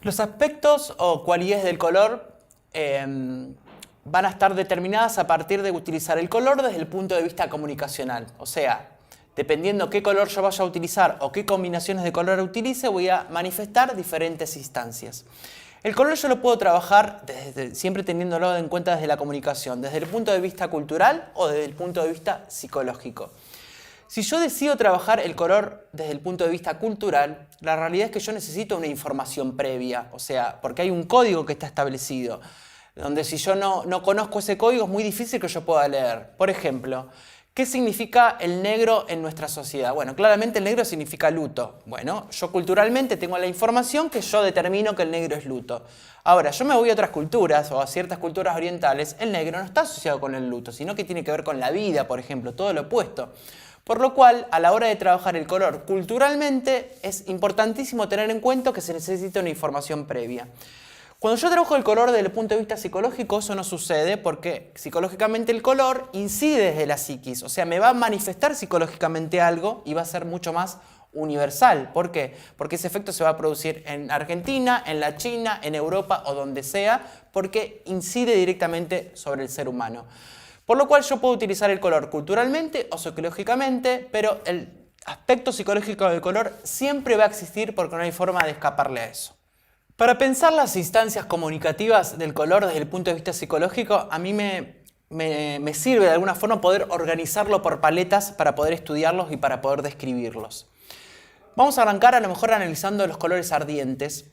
Los aspectos o cualidades del color van a estar determinadas a partir de utilizar el color desde el punto de vista comunicacional. O sea, dependiendo qué color yo vaya a utilizar o qué combinaciones de color utilice, voy a manifestar diferentes instancias. El color yo lo puedo trabajar siempre teniéndolo en cuenta desde la comunicación, desde el punto de vista cultural o desde el punto de vista psicológico. Si yo decido trabajar el color desde el punto de vista cultural, la realidad es que yo necesito una información previa, o sea, porque hay un código que está establecido, donde si yo no conozco ese código es muy difícil que yo pueda leer. Por ejemplo, ¿qué significa el negro en nuestra sociedad? Bueno, claramente el negro significa luto. Bueno, yo culturalmente tengo la información que yo determino que el negro es luto. Ahora, yo me voy a otras culturas o a ciertas culturas orientales, el negro no está asociado con el luto, sino que tiene que ver con la vida, por ejemplo, todo lo opuesto. Por lo cual, a la hora de trabajar el color culturalmente, es importantísimo tener en cuenta que se necesita una información previa. Cuando yo trabajo el color desde el punto de vista psicológico, eso no sucede porque psicológicamente el color incide desde la psiquis, o sea, me va a manifestar psicológicamente algo y va a ser mucho más universal. ¿Por qué? Porque ese efecto se va a producir en Argentina, en la China, en Europa o donde sea, porque incide directamente sobre el ser humano. Por lo cual yo puedo utilizar el color culturalmente o psicológicamente, pero el aspecto psicológico del color siempre va a existir porque no hay forma de escaparle a eso. Para pensar las instancias comunicativas del color desde el punto de vista psicológico, a mí me sirve de alguna forma poder organizarlo por paletas para poder estudiarlos y para poder describirlos. Vamos a arrancar a lo mejor analizando los colores ardientes,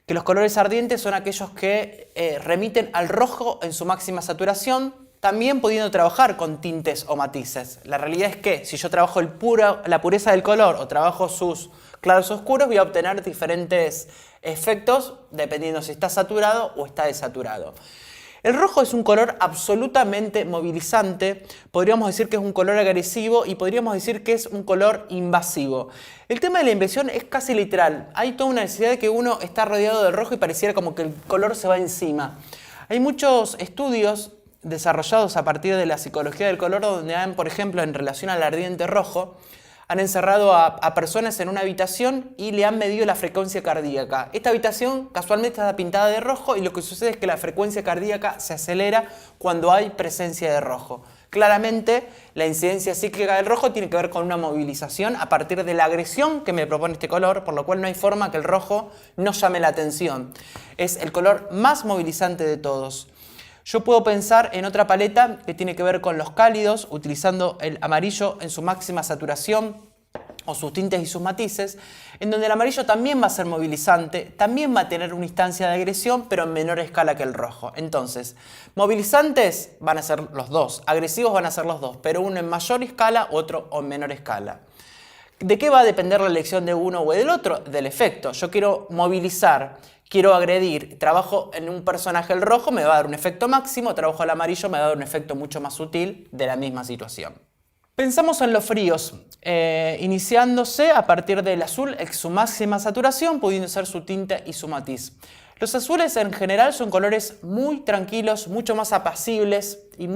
que los colores ardientes son aquellos que remiten al rojo en su máxima saturación, también pudiendo trabajar con tintes o matices. La realidad es que si yo trabajo la pureza del color o trabajo sus claros oscuros, voy a obtener diferentes efectos dependiendo si está saturado o está desaturado. El rojo es un color absolutamente movilizante, podríamos decir que es un color agresivo y podríamos decir que es un color invasivo. El tema de la invasión es casi literal. Hay toda una necesidad de que uno está rodeado de rojo y pareciera como que el color se va encima. Hay muchos estudios desarrollados a partir de la psicología del color donde han, por ejemplo, en relación al ardiente rojo, han encerrado a personas en una habitación y le han medido la frecuencia cardíaca. Esta habitación casualmente está pintada de rojo y lo que sucede es que la frecuencia cardíaca se acelera cuando hay presencia de rojo. Claramente, la incidencia cíclica del rojo tiene que ver con una movilización a partir de la agresión que me propone este color, por lo cual no hay forma que el rojo no llame la atención. Es el color más movilizante de todos. Yo puedo pensar en otra paleta que tiene que ver con los cálidos, utilizando el amarillo en su máxima saturación o sus tintes y sus matices, en donde el amarillo también va a ser movilizante, también va a tener una instancia de agresión, pero en menor escala que el rojo. Entonces, movilizantes van a ser los dos, agresivos van a ser los dos, pero uno en mayor escala, otro en menor escala. ¿De qué va a depender la elección de uno o del otro? Del efecto. Yo quiero movilizar, quiero agredir, trabajo en un personaje el rojo, me va a dar un efecto máximo, trabajo el amarillo, me va a dar un efecto mucho más sutil de la misma situación. Pensamos en los fríos, iniciándose a partir del azul en su máxima saturación, pudiendo ser su tinte y su matiz. Los azules en general son colores muy tranquilos, mucho más apacibles y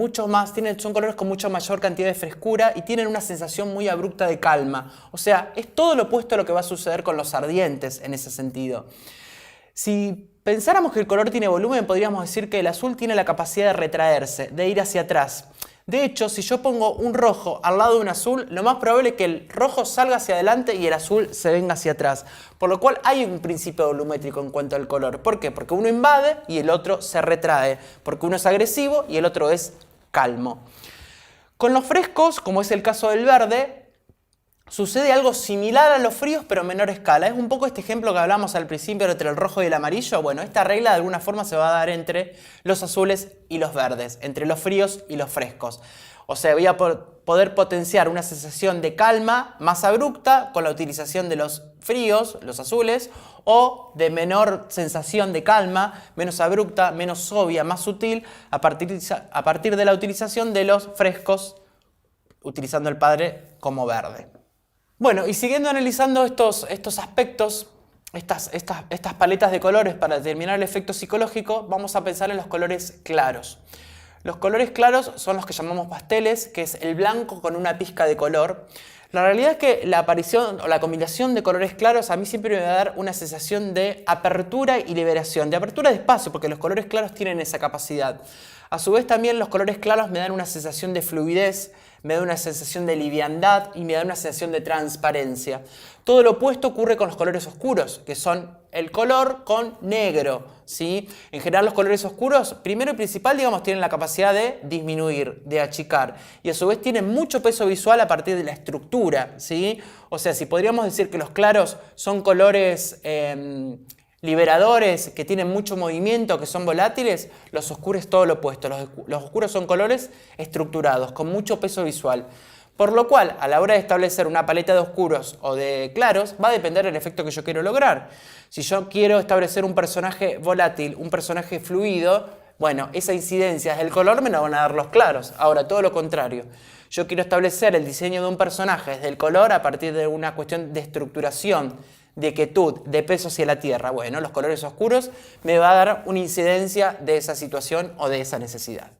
son colores con mucha mayor cantidad de frescura y tienen una sensación muy abrupta de calma. O sea, es todo lo opuesto a lo que va a suceder con los ardientes en ese sentido. Si pensáramos que el color tiene volumen, podríamos decir que el azul tiene la capacidad de retraerse, de ir hacia atrás. De hecho, si yo pongo un rojo al lado de un azul, lo más probable es que el rojo salga hacia adelante y el azul se venga hacia atrás. Por lo cual hay un principio volumétrico en cuanto al color. ¿Por qué? Porque uno invade y el otro se retrae. Porque uno es agresivo y el otro es calmo. Con los frescos, como es el caso del verde, sucede algo similar a los fríos, pero en menor escala. Es un poco este ejemplo que hablamos al principio entre el rojo y el amarillo. Bueno, esta regla de alguna forma se va a dar entre los azules y los verdes, entre los fríos y los frescos. O sea, voy a poder potenciar una sensación de calma más abrupta con la utilización de los fríos, los azules, o de menor sensación de calma, menos abrupta, menos obvia, más sutil, a partir de la utilización de los frescos, utilizando el padre como verde. Bueno, y siguiendo analizando estos aspectos, estas paletas de colores para determinar el efecto psicológico, vamos a pensar en los colores claros. Los colores claros son los que llamamos pasteles, que es el blanco con una pizca de color. La realidad es que la aparición o la combinación de colores claros a mí siempre me va a dar una sensación de apertura y liberación, de apertura de espacio, porque los colores claros tienen esa capacidad. A su vez también los colores claros me dan una sensación de fluidez, me da una sensación de liviandad y me da una sensación de transparencia. Todo lo opuesto ocurre con los colores oscuros, que son el color con negro, ¿sí? En general los colores oscuros, primero y principal, digamos, tienen la capacidad de disminuir, de achicar, y a su vez tienen mucho peso visual a partir de la estructura, ¿sí? O sea, si podríamos decir que los claros son colores liberadores, que tienen mucho movimiento, que son volátiles, los oscuros es todo lo opuesto. Los oscuros son colores estructurados, con mucho peso visual. Por lo cual, a la hora de establecer una paleta de oscuros o de claros, va a depender del efecto que yo quiero lograr. Si yo quiero establecer un personaje volátil, un personaje fluido, bueno, esa incidencia del color me la van a dar los claros. Ahora, todo lo contrario. Yo quiero establecer el diseño de un personaje desde el color a partir de una cuestión de estructuración, de quietud, de peso hacia la tierra. Bueno, los colores oscuros me va a dar una incidencia de esa situación o de esa necesidad.